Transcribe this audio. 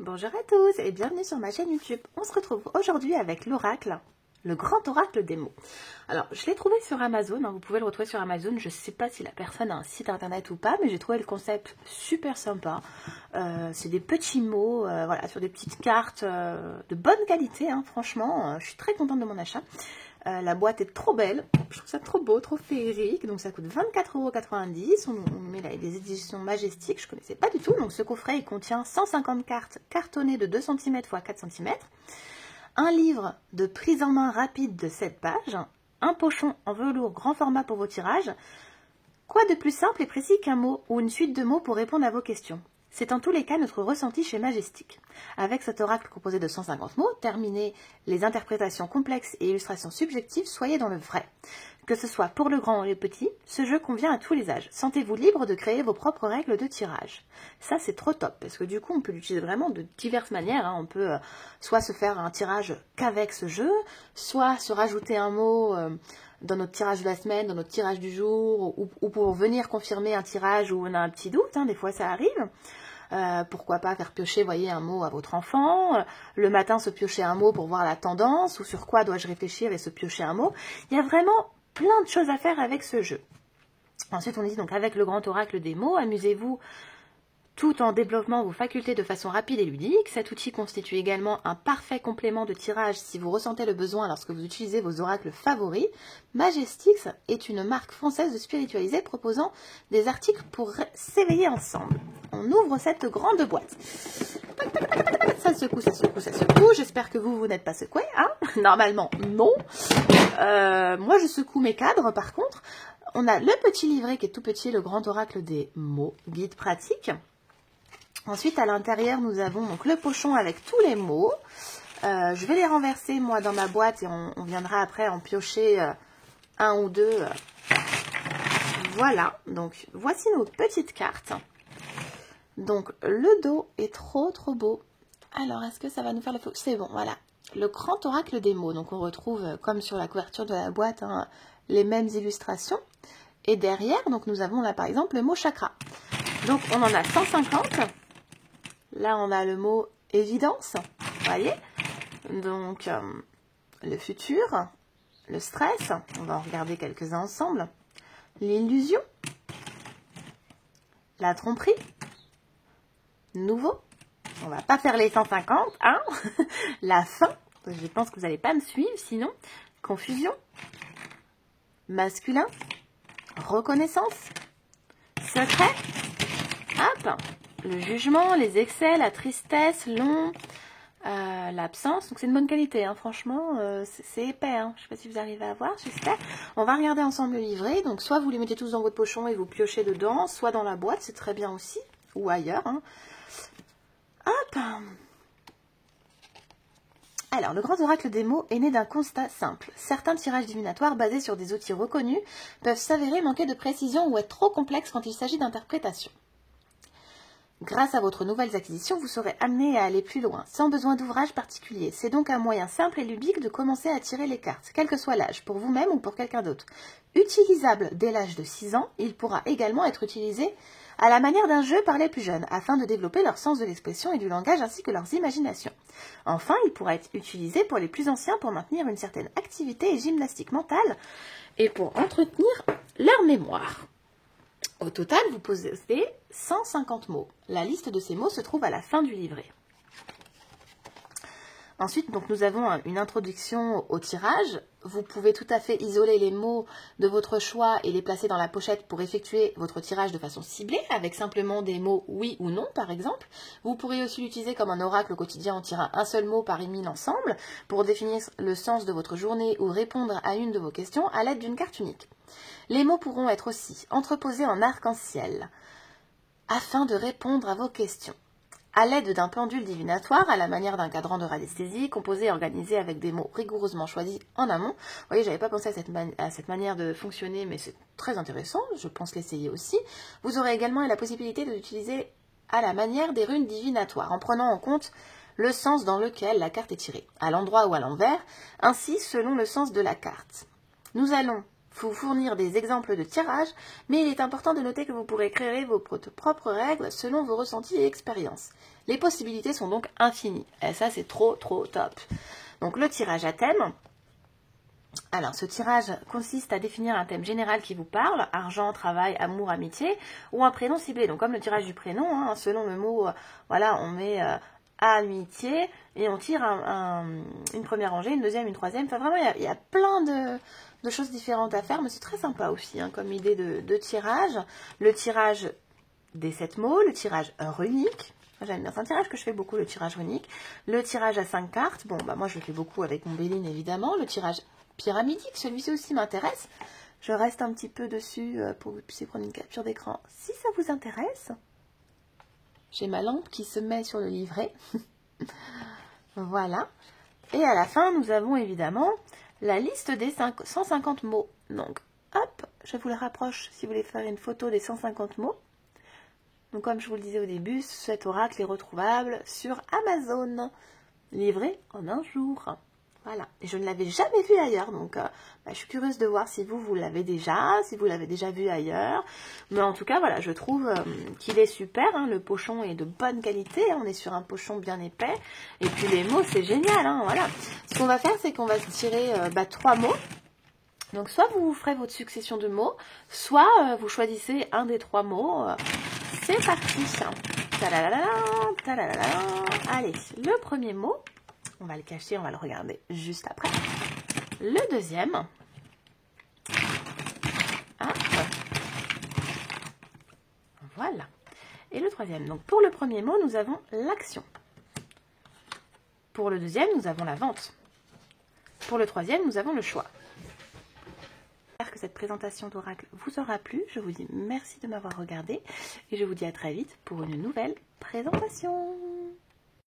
Bonjour à tous et bienvenue sur ma chaîne YouTube. On se retrouve aujourd'hui avec l'oracle, le grand oracle des mots. Alors, je l'ai trouvé sur Amazon, vous pouvez le retrouver sur Amazon. Je ne sais pas si la personne a un site internet ou pas, mais j'ai trouvé le concept super sympa. C'est des petits mots, voilà, sur des petites cartes de bonne qualité, franchement. Je suis très contente de mon achat. La boîte est trop belle, je trouve ça trop beau, trop féerique, donc ça coûte 24,90 €. On met là des éditions Majestic, je ne connaissais pas du tout. Donc ce coffret il contient 150 cartes cartonnées de 2 cm x 4 cm, un livre de prise en main rapide de 7 pages, un pochon en velours grand format pour vos tirages. Quoi de plus simple et précis qu'un mot ou une suite de mots pour répondre à vos questions? C'est en tous les cas notre ressenti chez Majestic. Avec cet oracle composé de 150 mots, terminez les interprétations complexes et illustrations subjectives, soyez dans le vrai. Que ce soit pour le grand ou le petit, ce jeu convient à tous les âges. Sentez-vous libre de créer vos propres règles de tirage. Ça, c'est trop top, parce que du coup, on peut l'utiliser vraiment de diverses manières. On peut soit se faire un tirage qu'avec ce jeu, soit se rajouter un mot dans notre tirage de la semaine, dans notre tirage du jour, ou pour venir confirmer un tirage où on a un petit doute, des fois ça arrive. Pourquoi pas faire piocher, voyez, un mot à votre enfant, le matin se piocher un mot pour voir la tendance, ou sur quoi dois-je réfléchir et se piocher un mot. Il y a vraiment plein de choses à faire avec ce jeu. Ensuite, on dit donc avec le grand oracle des mots, amusez-vous tout en développant vos facultés de façon rapide et ludique. Cet outil constitue également un parfait complément de tirage si vous ressentez le besoin lorsque vous utilisez vos oracles favoris. Majestix est une marque française de spiritualisés proposant des articles pour s'éveiller ensemble. On ouvre cette grande boîte. Ça secoue, ça secoue, ça secoue. J'espère que vous n'êtes pas secoué. Normalement, non. Moi, je secoue mes cadres, par contre. On a le petit livret qui est tout petit, le grand oracle des mots, guide pratique. Ensuite, à l'intérieur, nous avons donc le pochon avec tous les mots. Je vais les renverser, moi, dans ma boîte et on viendra après en piocher un ou deux. Voilà, donc voici nos petites cartes. Donc, le dos est trop, trop beau. Alors, est-ce que ça va nous faire le focus? C'est bon, voilà. Le grand oracle des mots. Donc, on retrouve, comme sur la couverture de la boîte, les mêmes illustrations. Et derrière, donc, nous avons là, par exemple, le mot chakra. Donc, on en a 150. Là, on a le mot évidence, vous voyez. Donc, le futur, le stress, on va en regarder quelques-uns ensemble. L'illusion, la tromperie, nouveau, on va pas faire les 150, la fin, je pense que vous n'allez pas me suivre sinon, confusion, masculin, reconnaissance, secret, hop, le jugement, les excès, la tristesse, long, l'absence. Donc c'est de bonne qualité, franchement, c'est épais. Je ne sais pas si vous arrivez à voir, j'espère. On va regarder ensemble le livret. Donc soit vous les mettez tous dans votre pochon et vous piochez dedans, soit dans la boîte, c'est très bien aussi, ou ailleurs. Hop. Alors, le grand oracle des mots est né d'un constat simple. Certains tirages divinatoires basés sur des outils reconnus peuvent s'avérer manquer de précision ou être trop complexes quand il s'agit d'interprétation. Grâce à votre nouvelles acquisitions, vous serez amené à aller plus loin, sans besoin d'ouvrage particulier. C'est donc un moyen simple et ludique de commencer à tirer les cartes, quel que soit l'âge, pour vous-même ou pour quelqu'un d'autre. Utilisable dès l'âge de 6 ans, il pourra également être utilisé à la manière d'un jeu par les plus jeunes, afin de développer leur sens de l'expression et du langage ainsi que leurs imaginations. Enfin, il pourra être utilisé pour les plus anciens pour maintenir une certaine activité et gymnastique mentale et pour entretenir leur mémoire. Au total, vous possédez 150 mots. La liste de ces mots se trouve à la fin du livret. Ensuite, donc, nous avons une introduction au tirage. Vous pouvez tout à fait isoler les mots de votre choix et les placer dans la pochette pour effectuer votre tirage de façon ciblée, avec simplement des mots oui ou non, par exemple. Vous pourrez aussi l'utiliser comme un oracle au quotidien en tirant un seul mot parmi l'ensemble pour définir le sens de votre journée ou répondre à une de vos questions à l'aide d'une carte unique. Les mots pourront être aussi entreposés en arc-en-ciel afin de répondre à vos questions. À l'aide d'un pendule divinatoire, à la manière d'un cadran de radiesthésie, composé et organisé avec des mots rigoureusement choisis en amont. Vous voyez, j'avais pas pensé à cette manière de fonctionner, mais c'est très intéressant, je pense l'essayer aussi. Vous aurez également la possibilité de l'utiliser à la manière des runes divinatoires, en prenant en compte le sens dans lequel la carte est tirée, à l'endroit ou à l'envers, ainsi selon le sens de la carte. Nous allons vous fournir des exemples de tirage, mais il est important de noter que vous pourrez créer vos propres règles selon vos ressentis et expériences. Les possibilités sont donc infinies. Et ça, c'est trop, trop top. Donc, le tirage à thème. Alors, ce tirage consiste à définir un thème général qui vous parle, argent, travail, amour, amitié, ou un prénom ciblé. Donc, comme le tirage du prénom, hein, selon le mot, voilà, on met amitié, et on tire une première rangée, une deuxième, une troisième. Enfin, vraiment, il y a plein de choses différentes à faire, mais c'est très sympa aussi, hein, comme idée de tirage. Le tirage des 7 mots, le tirage runique. J'aime bien, c'est un tirage que je fais beaucoup, le tirage runique. Le tirage à 5 cartes, bon, bah moi je le fais beaucoup avec mon Béline, évidemment. Le tirage pyramidique, celui-ci aussi m'intéresse. Je reste un petit peu dessus pour que vous puissiez prendre une capture d'écran si ça vous intéresse. J'ai ma lampe qui se met sur le livret. Voilà. Et à la fin, nous avons évidemment la liste des 150 mots. Donc, hop, je vous le rapproche si vous voulez faire une photo des 150 mots. Donc, comme je vous le disais au début, cet oracle est retrouvable sur Amazon, livré en un jour. Voilà, et je ne l'avais jamais vu ailleurs, donc je suis curieuse de voir si vous l'avez déjà, si vous l'avez déjà vu ailleurs. Mais en tout cas, voilà, je trouve qu'il est super, hein, le pochon est de bonne qualité, on est sur un pochon bien épais. Et puis les mots, c'est génial, hein, voilà. Ce qu'on va faire, c'est qu'on va se tirer 3 mots. Donc soit vous ferez votre succession de mots, soit vous choisissez un des 3 mots. C'est parti. Talalala, talalala. Allez, le premier mot. On va le cacher, on va le regarder juste après. Le deuxième. Ah, voilà. Et le troisième. Donc pour le premier mot, nous avons l'action. Pour le deuxième, nous avons la vente. Pour le troisième, nous avons le choix. J'espère que cette présentation d'oracle vous aura plu. Je vous dis merci de m'avoir regardé et je vous dis à très vite pour une nouvelle présentation.